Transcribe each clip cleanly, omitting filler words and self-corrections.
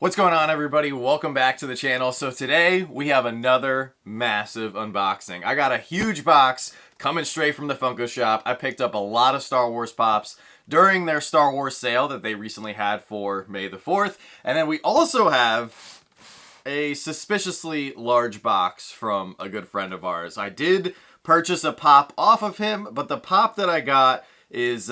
What's going on, everybody? Welcome back to the channel. So today we have another massive unboxing. I got a huge box coming straight from the Funko shop. I picked up a lot of Star Wars pops during their Star Wars sale that they recently had for May the 4th. And then we also have a suspiciously large box from a good friend of ours. I did purchase a pop off of him, but the pop that I got is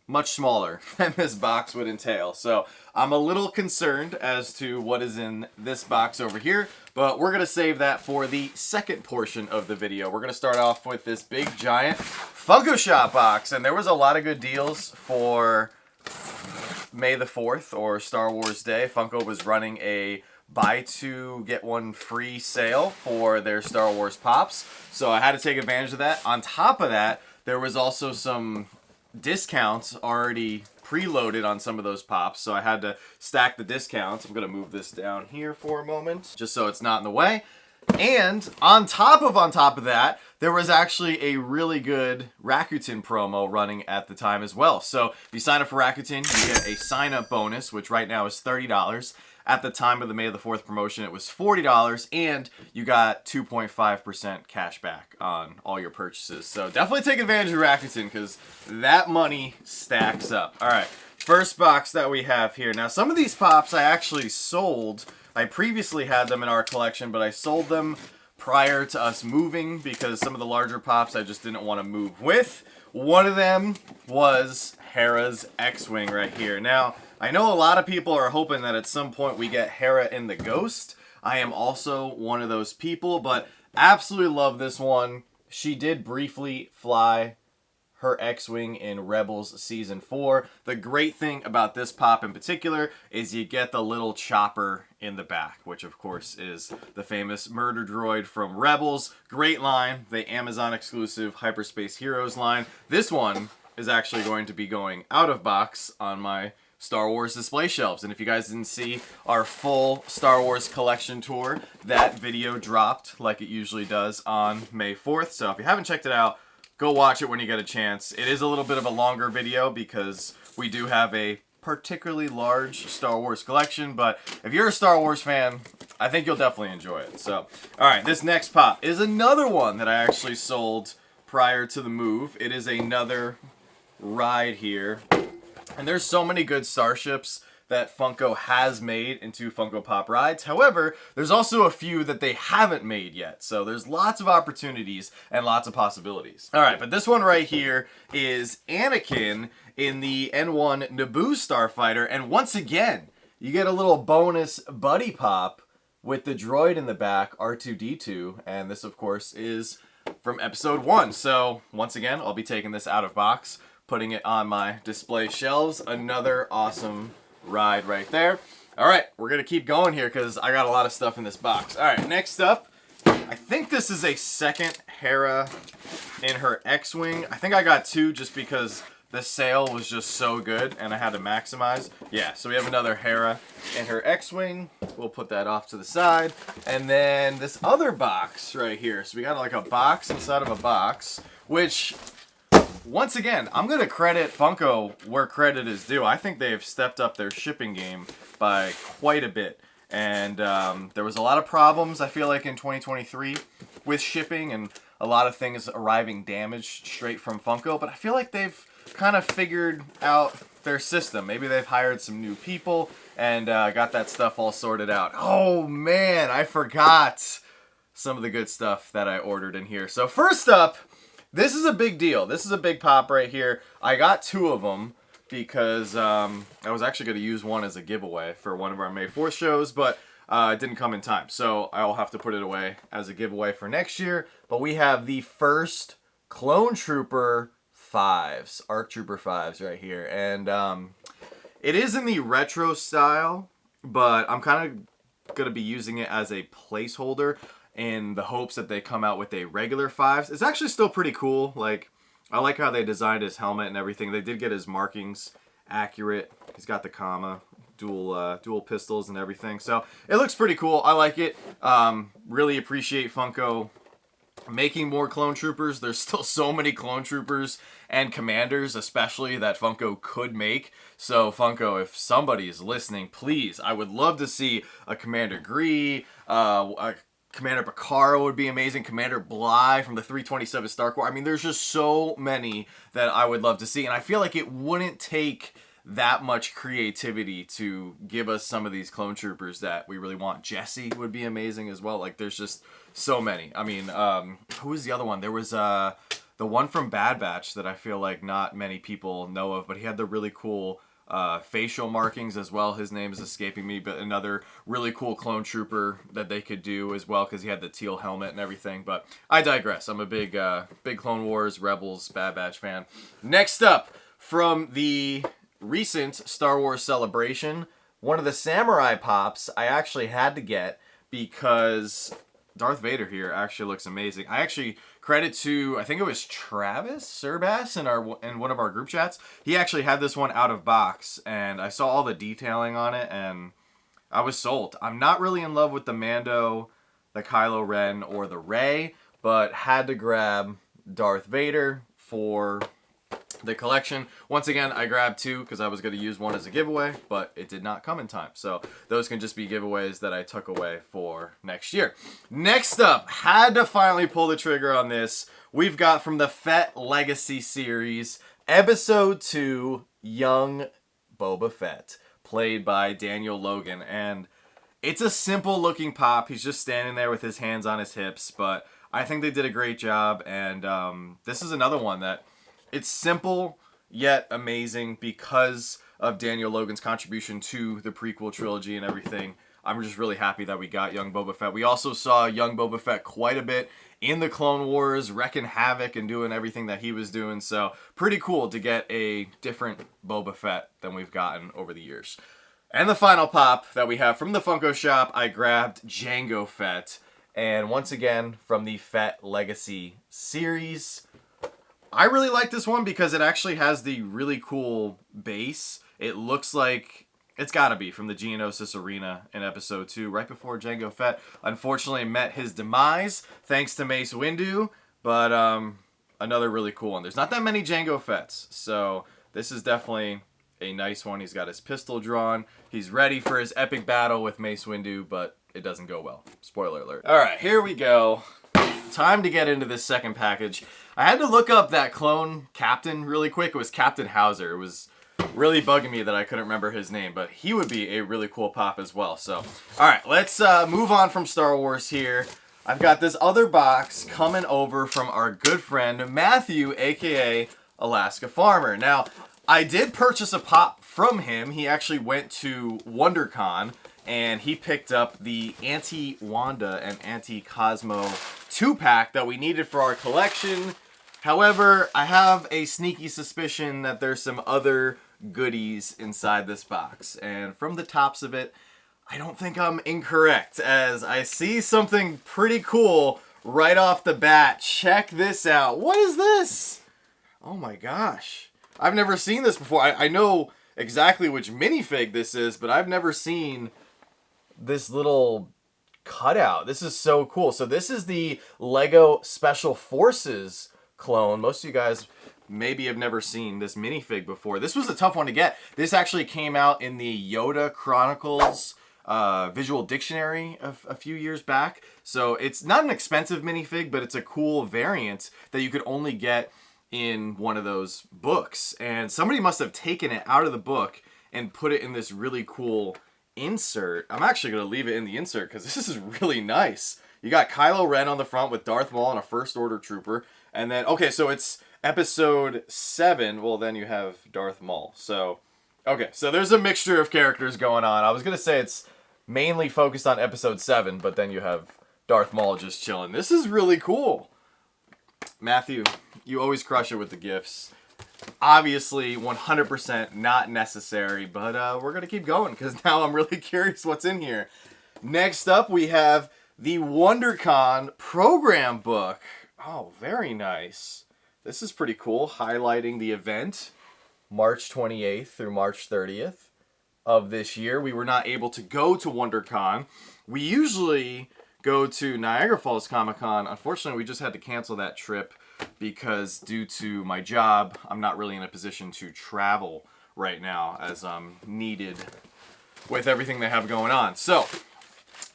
much smaller than this box would entail. So I'm a little concerned as to what is in this box over here, but we're going to save that for the second portion of the video. We're going to start off with this big giant Funko Shop box, and there was a lot of good deals for May the 4th or Star Wars Day. Funko was running a buy two get one free sale for their Star Wars pops, so I had to take advantage of that. On top of that, there was also some discounts already preloaded on some of those pops, so I had to stack the discounts. I'm gonna move this down here for a moment just so it's not in the way. And on top of that, there was actually a really good Rakuten promo running at the time as well. So if you sign up for Rakuten, you get a sign up bonus, which right now is $30. At the time of the May the 4th promotion, it was $40, and you got 2.5% cash back on all your purchases. So definitely take advantage of Rakuten because that money stacks up. All right, first box that we have here. Now, some of these pops I actually sold. I previously had them in our collection, but I sold them prior to us moving because some of the larger pops I just didn't want to move with. One of them was Hera's X-Wing right here. Now, I know a lot of people are hoping that at some point we get Hera in the Ghost. I am also one of those people, but absolutely love this one. She did briefly fly her X-Wing in Rebels Season 4. The great thing about this pop in particular is you get the little chopper in the back, which of course is the famous murder droid from Rebels. Great line, the Amazon exclusive Hyperspace Heroes line. This one is actually going to be going out of box on my Star Wars display shelves. And if you guys didn't see our full Star Wars collection tour, that video dropped like it usually does on May 4th. So if you haven't checked it out, go watch it when you get a chance. It is a little bit of a longer video because we do have a particularly large Star Wars collection, but if you're a Star Wars fan, I think you'll definitely enjoy it. So, alright, this next pop is another one that I actually sold prior to the move. It is another ride here. And there's so many good starships that Funko has made into Funko Pop rides. However, there's also a few that they haven't made yet. So there's lots of opportunities and lots of possibilities. All right, but this one right here is Anakin in the N1 Naboo Starfighter. And once again, you get a little bonus buddy pop with the droid in the back, R2-D2. And this, of course, is from Episode 1. So once again, I'll be taking this out of box, putting it on my display shelves. Another awesome ride right there. All right, we're gonna keep going here because I got a lot of stuff in this box. All right, next up, I think this is a second Hera in her X-Wing. I think I got two just because the sale was just so good and I had to maximize. Yeah, so we have another Hera in her X-Wing. We'll put that off to the side. And then this other box right here. So we got like a box inside of a box, which, once again, I'm going to credit Funko where credit is due. I think they've stepped up their shipping game by quite a bit. And there was a lot of problems, I feel like, in 2023 with shipping and a lot of things arriving damaged straight from Funko. But I feel like they've kind of figured out their system. Maybe they've hired some new people and got that stuff all sorted out. Oh, man, I forgot some of the good stuff that I ordered in here. So first up, this is a big deal. This is a big pop right here. I got two of them because I was actually going to use one as a giveaway for one of our May 4th shows, but it didn't come in time. So I'll have to put it away as a giveaway for next year. But we have the first Clone Trooper 5s, ARC Trooper 5s right here. And it is in the retro style, but I'm kind of going to be using it as a placeholder in the hopes that they come out with a regular 5s. It's actually still pretty cool. Like, I like how they designed his helmet and everything. They did get his markings accurate. He's got the comma, dual pistols and everything. So it looks pretty cool. I like it. Really appreciate Funko making more clone troopers. There's still so many clone troopers and commanders, especially, that Funko could make. So Funko, if somebody is listening, please, I would love to see a Commander Gree, a Commander Picaro would be amazing, Commander Bly from the 327 Star Corps. I mean, there's just so many that I would love to see, and I feel like it wouldn't take that much creativity to give us some of these clone troopers that we really want. Jesse would be amazing as well. Like, there's just so many. I mean, who was the other one? There was the one from Bad Batch that I feel like not many people know of, but he had the really cool facial markings as well. His name is escaping me, but another really cool clone trooper that they could do as well, because he had the teal helmet and everything. But I digress. I'm a big Clone Wars, Rebels, Bad Batch fan. Next up, from the recent Star Wars Celebration, one of the Samurai Pops I actually had to get because Darth Vader here actually looks amazing. I actually credit to, I think it was Travis Surbass in one of our group chats. He actually had this one out of box, and I saw all the detailing on it, and I was sold. I'm not really in love with the Mando, the Kylo Ren, or the Rey, but had to grab Darth Vader for the collection. Once again, I grabbed two because I was going to use one as a giveaway, but it did not come in time. So those can just be giveaways that I took away for next year. Next up, had to finally pull the trigger on this. We've got from the Fett Legacy series, Episode 2, Young Boba Fett, played by Daniel Logan. And it's a simple looking pop. He's just standing there with his hands on his hips, but I think they did a great job. And this is another one that it's simple yet amazing because of Daniel Logan's contribution to the prequel trilogy and everything. I'm just really happy that we got young Boba Fett. We also saw young Boba Fett quite a bit in the Clone Wars, wrecking havoc and doing everything that he was doing. So pretty cool to get a different Boba Fett than we've gotten over the years. And the final pop that we have from the Funko shop, I grabbed Jango Fett. And once again, from the Fett Legacy series, I really like this one because it actually has the really cool base. It looks like it's got to be from the Geonosis Arena in Episode 2, right before Jango Fett unfortunately met his demise, thanks to Mace Windu. But another really cool one. There's not that many Jango Fetts, so this is definitely a nice one. He's got his pistol drawn. He's ready for his epic battle with Mace Windu, but it doesn't go well. Spoiler alert. All right, here we go. Time to get into this second package. I had to look up that clone captain really quick. It was Captain Hauser. It was really bugging me that I couldn't remember his name, but he would be a really cool pop as well. So, all right, let's move on from Star Wars here. I've got this other box coming over from our good friend Matthew, aka Alaska Farmer. Now, I did purchase a pop from him. He actually went to WonderCon, and he picked up the Anti-Wanda and Anti-Cosmo 2-pack that we needed for our collection. However, I have a sneaky suspicion that there's some other goodies inside this box. And from the tops of it, I don't think I'm incorrect, as I see something pretty cool right off the bat. Check this out. What is this? Oh my gosh. I've never seen this before. I know exactly which minifig this is, but I've never seen this little cutout. This is so cool. So this is the Lego Special Forces clone. Most of you guys maybe have never seen this minifig before. This was a tough one to get. This actually came out in the Yoda Chronicles visual dictionary a few years back. So it's not an expensive minifig, but it's a cool variant that you could only get in one of those books. And somebody must have taken it out of the book and put it in this really cool insert. I'm actually going to leave it in the insert because this is really nice. You got Kylo Ren on the front with Darth Maul and a First Order Trooper. And then, okay, so it's Episode 7. Well, then you have Darth Maul. So, okay, so there's a mixture of characters going on. I was going to say it's mainly focused on Episode 7, but then you have Darth Maul just chilling. This is really cool. Matthew, you always crush it with the gifts. Obviously, 100% not necessary, but we're going to keep going because now I'm really curious what's in here. Next up, we have the WonderCon program book. Oh, very nice. This is pretty cool, highlighting the event, March 28th through March 30th of this year. We were not able to go to WonderCon. We usually go to Niagara Falls Comic-Con. Unfortunately, we just had to cancel that trip because due to my job, I'm not really in a position to travel right now as I'm needed with everything they have going on. So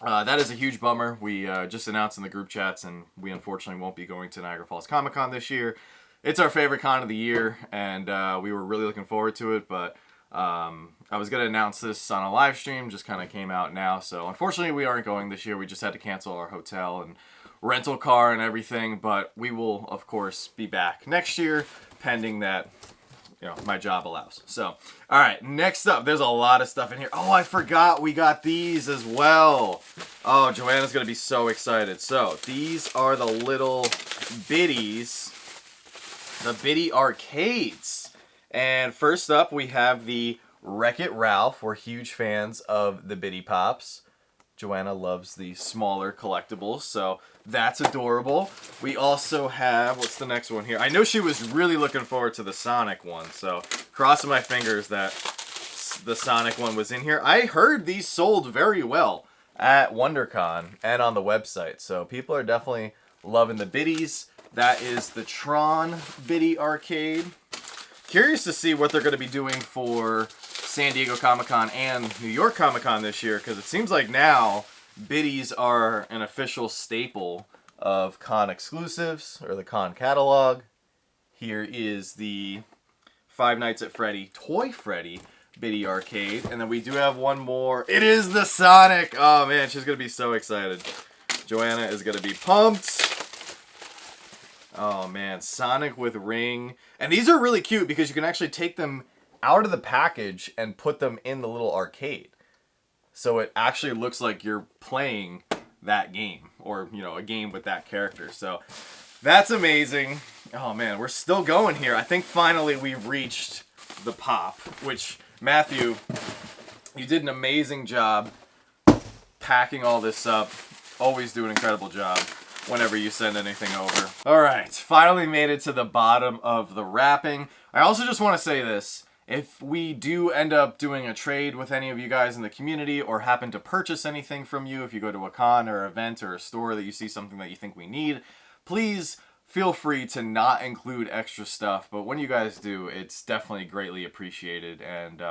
that is a huge bummer. We just announced in the group chats, and we unfortunately won't be going to Niagara Falls Comic-Con this year. It's our favorite con of the year, and we were really looking forward to it, but I was going to announce this on a live stream, just kind of came out now. So unfortunately, we aren't going this year. We just had to cancel our hotel and rental car and everything, but we will, of course, be back next year, pending that, you know, my job allows. So, all right, next up, there's a lot of stuff in here. Oh, I forgot we got these as well. Oh, Joanna's going to be so excited. So, these are the little biddies, the Biddy arcades. And first up, we have the Wreck-It Ralph. We're huge fans of the Biddy Pops. Joanna loves the smaller collectibles, so that's adorable. We also have, what's the next one here? I know she was really looking forward to the Sonic one, so crossing my fingers that the Sonic one was in here. I heard these sold very well at WonderCon and on the website, so people are definitely loving the Biddies. That is the Tron Biddy arcade. Curious to see what they're going to be doing for San Diego Comic-Con and New York Comic-Con this year, because it seems like now Biddies are an official staple of con exclusives, or the con catalog. Here is the Five Nights at Freddy Toy Freddy Biddy arcade, and then we do have one more. It is the Sonic! Oh man, she's going to be so excited. Joanna is going to be pumped. Oh man, Sonic with ring. And these are really cute because you can actually take them out of the package and put them in the little arcade. So it actually looks like you're playing that game, or, you know, a game with that character. So that's amazing. Oh man, we're still going here. I think finally we've reached the pop, which, Matthew, you did an amazing job packing all this up. Always do an incredible job whenever you send anything over. All right, finally made it to the bottom of the wrapping. I also just want to say this. If we do end up doing a trade with any of you guys in the community, or happen to purchase anything from you, if you go to a con or event or a store that you see something that you think we need, please feel free to not include extra stuff. But when you guys do, it's definitely greatly appreciated, and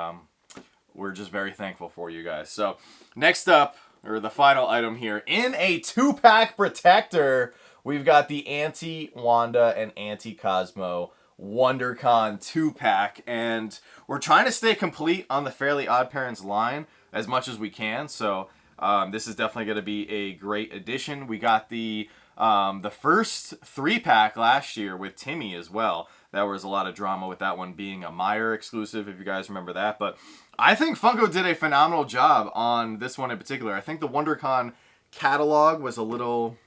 we're just very thankful for you guys. So next up, or the final item here, in a 2-pack protector, we've got the Anti-Wanda and Anti-Cosmo WonderCon 2-pack, and we're trying to stay complete on the Fairly Odd Parents line as much as we can, so this is definitely going to be a great addition. We got the first 3-pack last year with Timmy as well. There was a lot of drama with that one being a Meyer exclusive, if you guys remember that, but I think Funko did a phenomenal job on this one in particular. I think the WonderCon catalog was a little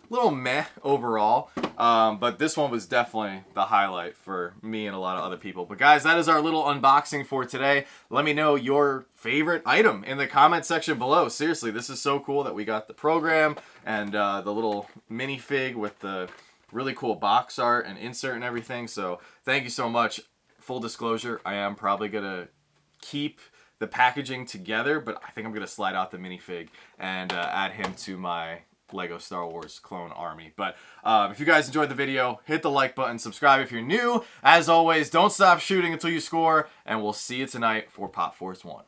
meh overall, but this one was definitely the highlight for me and a lot of other people. But guys, that is our little unboxing for today. Let me know your favorite item in the comment section below. Seriously, this is so cool that we got the program and the little minifig with the really cool box art and insert and everything. So thank you so much. Full disclosure, I am probably gonna keep the packaging together, but I think I'm gonna slide out the minifig and add him to my Lego Star Wars clone army. But if you guys enjoyed the video, hit the like button, subscribe if you're new. As always, don't stop shooting until you score, and we'll see you tonight for Pop Force 1.